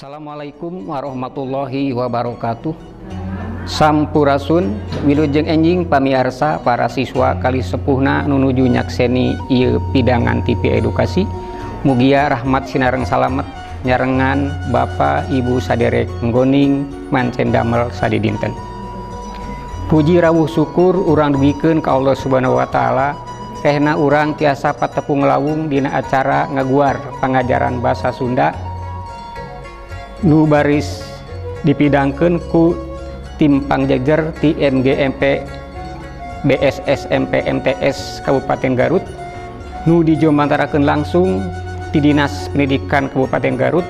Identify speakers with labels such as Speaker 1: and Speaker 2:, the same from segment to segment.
Speaker 1: Assalamualaikum warahmatullahi wabarakatuh. Sampurasun wilujeng enjing pamiarsa para siswa kali sepuhna nunuju nyakseni ieu pidangan TV edukasi. Mugia rahmat sinareng salamet nyarengan Bapak Ibu saderek nggoning mancen damel sadidinten. Puji rawuh syukur urang dugikeun ka Allah Subhanahu wa taala ehna urang tiasa patepung lawung dina acara ngaguar pangajaran basa Sunda nu baris dipidangkeun ku tim pangjejer ti MGMP BSSMP MTS Kabupaten Garut nu dijomantarakeun langsung ti Dinas Pendidikan Kabupaten Garut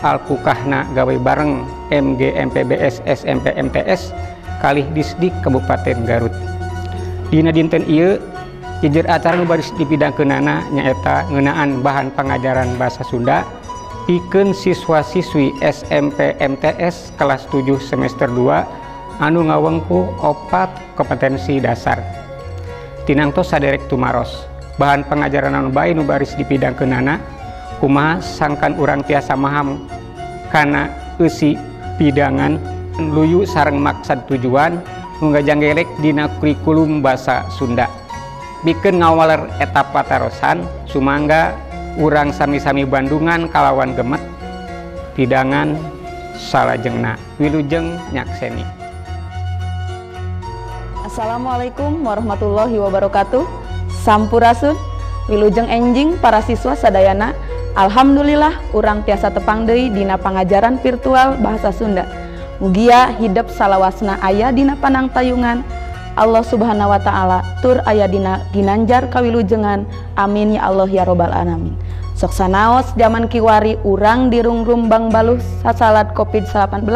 Speaker 1: alpukahna gawe bareng MGMP BSSMP MTS kalih Disdik Kabupaten Garut. Dina dinten ieu jejer acara nu baris dipidangkeunana nyaeta ngeunaan bahan pangajaran basa Sunda pikeun siswa-siswi SMP MTS kelas 7 semester 2 anu ngawengku 4 kompetensi dasar. Tinangtos saderek tumaros bahan pangajaran anu bae nu baris dipidangkeunana kumaha sangkan urang tiasa maham kana eusi pidangan luyu sareng maksad tujuan nu ngajanggelek dina kurikulum basa Sunda. Pikeun ngawaler etapa tarosan sumangga urang sami-sami Bandungan kalawan gemet pidangan salajengna wilujeng nyakseni.
Speaker 2: Assalamualaikum warahmatullahi wabarakatuh. Sampurasun wilujeng enjing para siswa sadayana. Alhamdulillah urang tiasa tepang deui dina pangajaran virtual bahasa Sunda. Mugia hidup salawasna aya dina panang tayungan Allah Subhanahu wa taala tur aya dina ginanjar kawilujengan. Amin ya Allah ya robbal alamin. Sok sanaos zaman kiwari urang dirungrum Bang Baluh sasalat COVID-19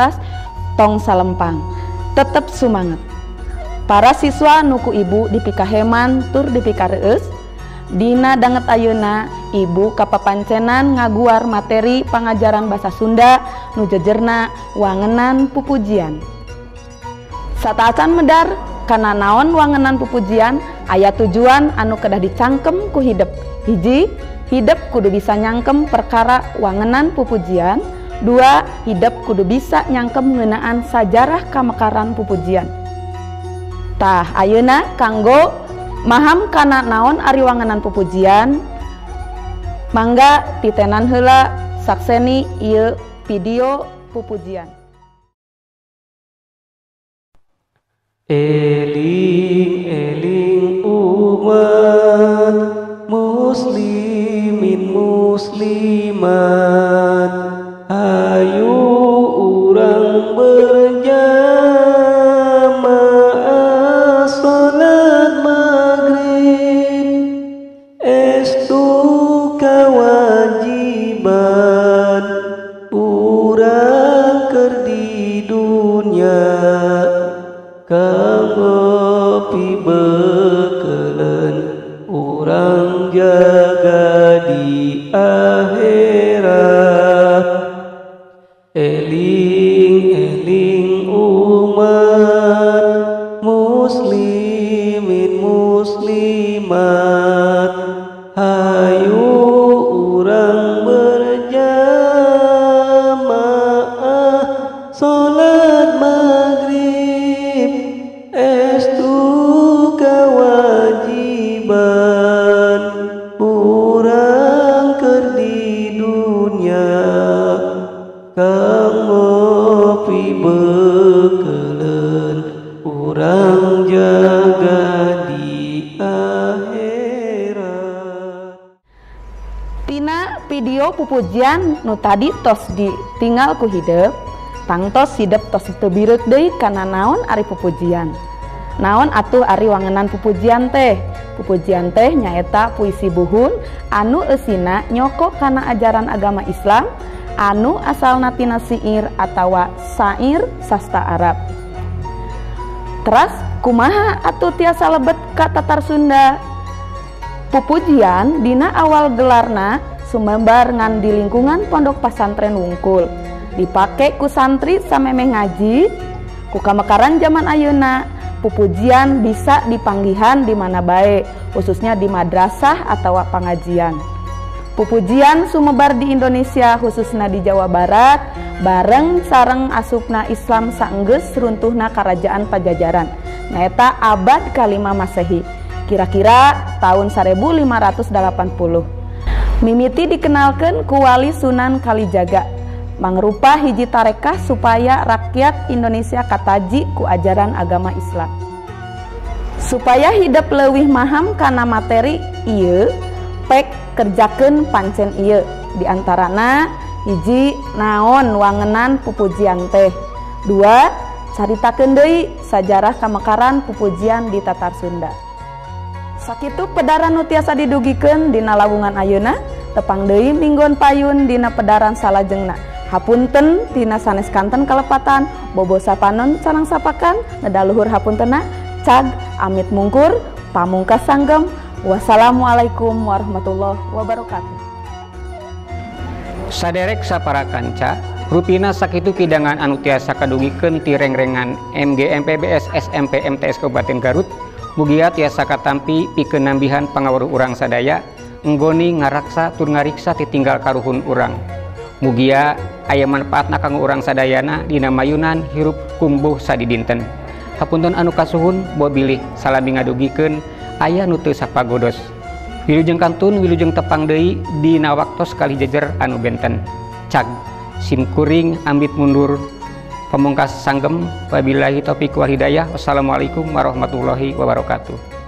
Speaker 2: tong salempang. Tetep sumanget. Para siswa nuku ibu dipikaheman tur dipikareus dina danget ayeuna ibu kapapancenan ngaguar materi pangajaran basa Sunda nu jejerna wangenan pupujian. Sataacan medar kana naon wangenan pupujian aya tujuan anu kedah dicangkem ku hidup. Hiji, hidup kudu bisa nyangkem perkara wangenan pupujian. 2, hidup kudu bisa nyangkem ngeunaan sajarah kamekaran pupujian. Tah ayeuna kanggo maham kana naon ari wangenan pupujian mangga titenan heula sakseni ieu video pupujian.
Speaker 3: Eling-eling umat muslimin muslimat ayo urang berjamaah salat maghrib estu kawajiban urang keur di dunya kanggo pibeukeun urang jaga di akhirat. Eling-eling umat muslimin muslimat hayu urang berjamaah salat maghrib estu kawajiban urang keur di dunya kanggo pibeukeun urang jaga di akhirat.
Speaker 2: Tina video pupujian nu tadi tos ditinggal ku hidup tangtos hidup tos teu bireuk deui kana naon ari pupujian. Naon atuh ari wangenan pupujian teh? Pupujian teh nyaeta puisi buhun anu eusina nyoko kana ajaran agama Islam anu asalna tina syair atawa sair sastra Arab. Teras kumaha atuh tiasa lebet ka tatar Sunda? Pupujian dina awal gelarna sumebar ngan di lingkungan pondok pasantren wungkul. Dipake ku santri samemeh ngaji. Ku kamekaran zaman ayeuna pupujian bisa dipanggihan di mana bae, khususnya di madrasah atau pengajian. Pupujian sumebar di Indonesia khususnya di Jawa Barat bareng sareng asupna Islam saenggeus runtuhna Karajaan Pajajaran nyaeta abad ke-5 Masehi kira-kira tahun 1580. Mimiti dikenalkan ku Wali Sunan Kalijaga mangrupa hiji tarekah supaya rakyat Indonesia kataji ku ajaran agama Islam. Supaya hidup leuwih maham kana materi ieu pek kerjakeun pancen ieu diantarana hiji naon wangenan pupujian teh, 2 caritakeun deui sajarah kamekaran pupujian di Tatar Sunda. Sakitu pedaran nu tiasa didugikeun dina lawungan ayeuna tepang deui minggon payun dina pedaran salajengna. Hapunten dina sanes kanten kalepatan bobo sapanon sareng sapakan nadaluhur hapuntena cag amit mungkur pamungkas sanggem. Wassalamualaikum warahmatullahi wabarakatuh.
Speaker 1: Saderek sapara kanca rupina sakitu kidangan anu tiasa kadugikeun ti rengrengan MGMPBS SMP MTS Kabupaten Garut mugia tiasa katampi pikeun nambihan pangawruh urang sadaya enggoni ngaraksa tur ngariksa titinggal karuhun urang. Mugia aya manfaatna kanggo urang sadayana dina mayunan hirup kumbuh sadidinten. Hapunten anu kasuhun bo bilih salami ngadugikeun aya nu teu sapagodos. Wilujeng kantun wilujeng tepang deui dina waktos kali jejer anu benten. Cag sim kuring ambit mundur pamungkas sanggem wabillahi taufiq wal hidayah. Wassalamualaikum warahmatullahi wabarakatuh.